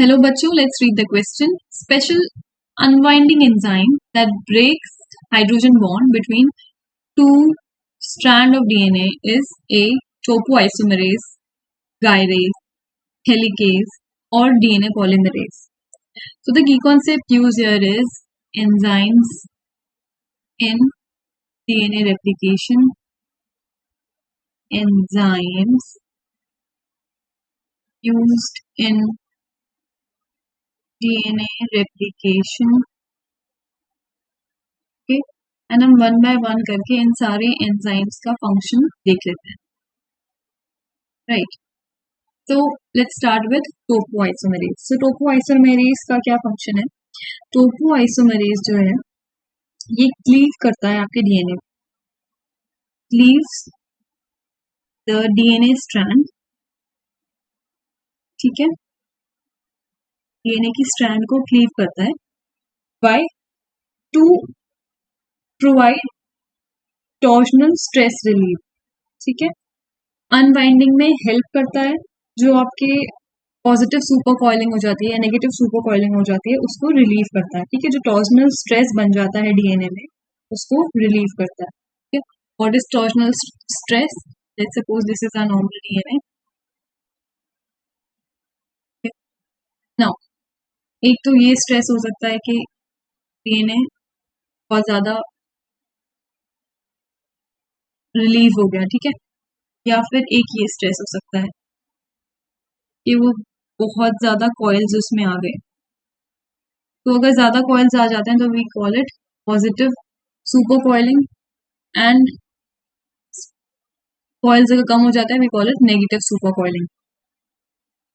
Hello बच्चों, let's read the question. Special unwinding enzyme that breaks hydrogen bond between two strand of DNA is A. Topoisomerase, gyrase, helicase, or DNA polymerase. So the key concept used here is enzymes in DNA replication. Enzymes used in DNA replication. Okay, and हम one by one करके इन सारे enzymes का function देख लेते हैं. Right, तो let's start with topoisomerase. So topoisomerase का क्या फंक्शन है? टोपोआइसोमेरेज जो है ये क्लीव करता है आपके DNA, cleaves the DNA strand. ठीक है, डीएनए की स्ट्रैंड को क्लीव करता है by two provide torsional stress relief. ठीक है, अनबाइंडिंग में हेल्प करता है. जो आपके पॉजिटिव सुपर कॉइलिंग हो जाती है या नेगेटिव सुपर कॉइलिंग हो जाती है उसको रिलीव करता है. ठीक है, जो टॉर्शनल स्ट्रेस बन जाता है डीएनए में उसको रिलीव करता है. ठीक है, what is torsional stress? Let's suppose this is a normal DNA. Now एक तो ये स्ट्रेस हो सकता है कि डीएनए बहुत ज्यादा रिलीव हो गया. ठीक है, या फिर एक ये स्ट्रेस हो सकता है कि वो बहुत ज्यादा कॉइल्स उसमें आ गए. तो अगर ज्यादा कॉइल्स आ जाते हैं तो we call it positive super coiling, and coils अगर कम हो जाता है we call it negative super coiling.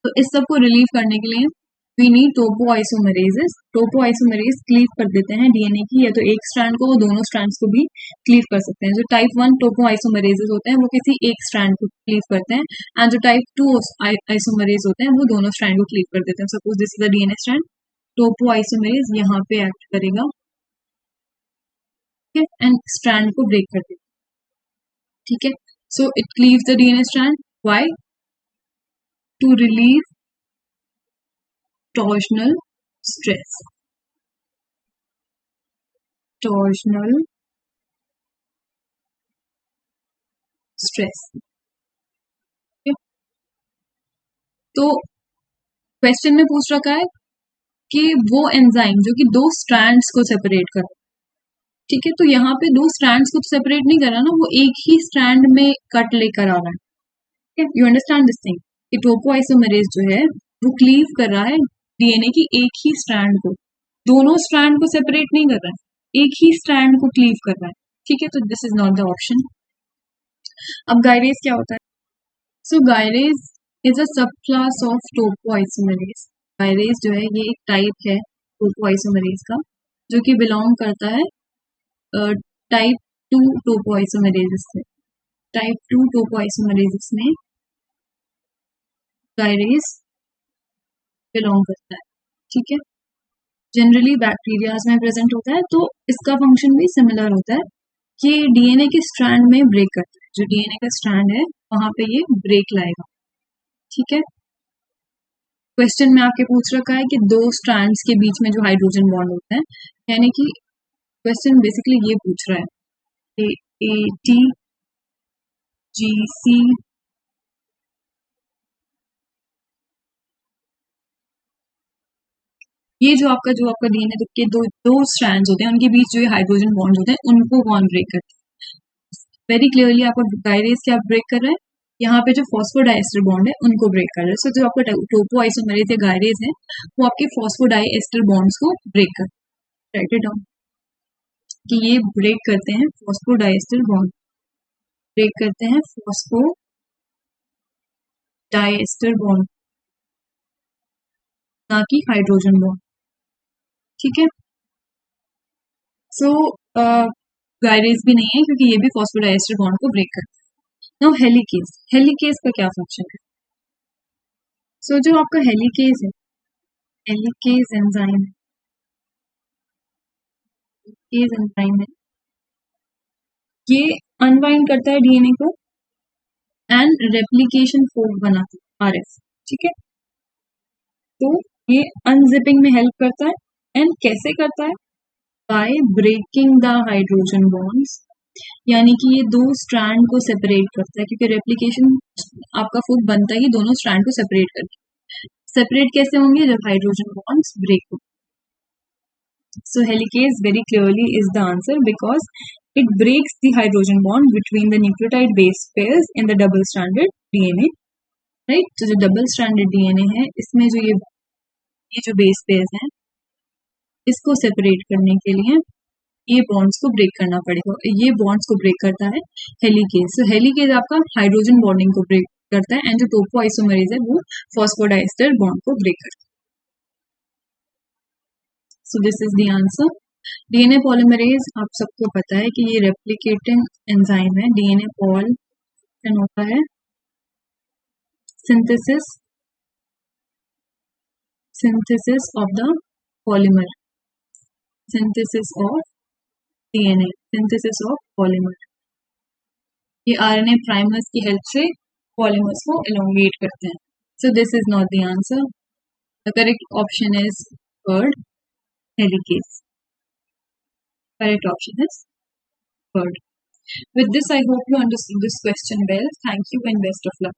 तो इस सब को रिलीव करने के लिए we need topoisomerases. Topoisomerase cleave कर देते हैं डीएनए की या तो एक स्ट्रैंड को, वो दोनों स्ट्रैंड्स को भी क्लीव कर सकते हैं. जो टाइप 1 टोपोआइसोमेरेजेस होते हैं वो किसी एक स्ट्रैंड को क्लीव करते हैं, एंड जो टाइप 2 आइसोमेरेज होते हैं वो दोनों स्ट्रैंड को क्लीव कर देते हैं. Suppose this is the DNA strand, topoisomerase यहाँ पे एक्ट करेगा. ठीक है, एंड स्ट्रैंड को ब्रेक कर देगा. ठीक है, so it cleaves the DNA strand. Why? To relieve torsional stress. Torsional stress. Okay. तो क्वेश्चन में पूछ रखा है कि वो एंजाइम जो कि दो स्ट्रैंड्स को सेपरेट कर. ठीक है, तो यहाँ पे दो स्ट्रैंड्स को सेपरेट नहीं कर रहा ना, वो एक ही स्ट्रैंड में कट लेकर आ रहा है. यू अंडरस्टैंड दिस थिंग कि टोपोआइसोमेरेज जो है वो क्लीव कर रहा है डीएनए की एक ही स्ट्रैंड को, दोनों स्ट्रैंड को सेपरेट नहीं कर रहा है, एक ही स्ट्रैंड को क्लीव कर रहा है. ठीक है, तो this is not the option. अब गायरेज क्या होता है? सो गायरेज इज अ सब क्लास ऑफ टोपोआइसोमेरेज. गायरेज जो है ये एक टाइप है टोपोआइसोमेरेज का जो कि बिलोंग करता है टाइप 2 टोपोआइसोमेरेज से. टाइप 2 टोपोआइसोमेरेज में गायरेज बिलोंग करता है. ठीक है, जनरली बैक्टीरियाज में प्रेजेंट होता है. तो इसका फंक्शन भी सिमिलर होता है कि डीएनए के स्ट्रैंड में ब्रेक करता है. जो डीएनए का स्ट्रैंड है वहां पे ये ब्रेक लाएगा. ठीक है, क्वेश्चन में आपके पूछ रखा है कि दो स्ट्रैंड्स के बीच में जो हाइड्रोजन बॉन्ड होता है, यानी कि क्वेश्चन बेसिकली ये पूछ रहा है ATGC ये जो आपका डीएनए के दो स्ट्रैंड्स होते हैं उनके बीच जो हाइड्रोजन बॉन्ड होते हैं उनको कौन ब्रेक करता है? वेरी क्लियरली आपका गायरेज क्या ब्रेक कर रहा है? यहाँ पे जो फॉस्फोडाइएस्टर बॉन्ड है उनको ब्रेक कर रहा है. सो जो आपका टोपोआइसोमेरेज या गायरेज है वो आपके फॉस्फोडाइएस्टर बॉन्ड्स को ब्रेक कर. राइट इट डाउन कि ये ब्रेक करते हैं फॉस्फोडाइएस्टर बॉन्ड, ब्रेक करते हैं फॉस्फोडाइएस्टर बॉन्ड, ना कि हाइड्रोजन बॉन्ड. ठीक है, सो गायरेज भी नहीं है क्योंकि ये भी फॉस्फोडाइएस्टर बॉन्ड को ब्रेक करता है. Now helicase. हेलिकेज का क्या फंक्शन है? सो जो आपका हेलिकेज है, हेलिकेज एंजाइम है, ये अनवाइंड करता है डीएनए को एंड रेप्लिकेशन फोर्क बनाता है RF. ठीक है, तो ये अनजिपिंग में हेल्प करता है एंड कैसे करता है? By breaking the hydrogen bonds, यानी कि ये दो स्ट्रैंड को सेपरेट करता है, क्योंकि रेप्लिकेशन आपका फूड बनता ही दोनों स्ट्रैंड को सेपरेट करके। सेपरेट कैसे होंगे? जब हाइड्रोजन बॉन्ड्स ब्रेक हो। So helicase very clearly is the answer because it breaks the hydrogen bond between the nucleotide base pairs in the double stranded DNA, right? तो जो double stranded DNA है इसमें जो ये जो base pairs हैं इसको सेपरेट करने के लिए ये बॉन्ड्स को ब्रेक करना पड़ेगा। ये बॉन्ड्स को ब्रेक करता है हेलिकेज। सो हेलिकेज आपका हाइड्रोजन बॉन्डिंग को ब्रेक करता है एंड जो टोपोआइसोमरेज है वो फॉस्फोडाइस्टर बॉन्ड को ब्रेक करता है। So this is the answer. DNA polymerase आप सबको पता है कि ये रेप्लिकेटिंग एंजाइम है। डीएनए पॉल होता है synthesis of the polymer, synthesis of DNA, synthesis of polymer. ये आरएनए प्राइमर्स की हेल्प से पॉलीमर्स को एलोंगेट करते हैं। So this is not the answer. The correct option is third, helicase. Correct option is third. With this, I hope you understood this question well. Thank you and best of luck.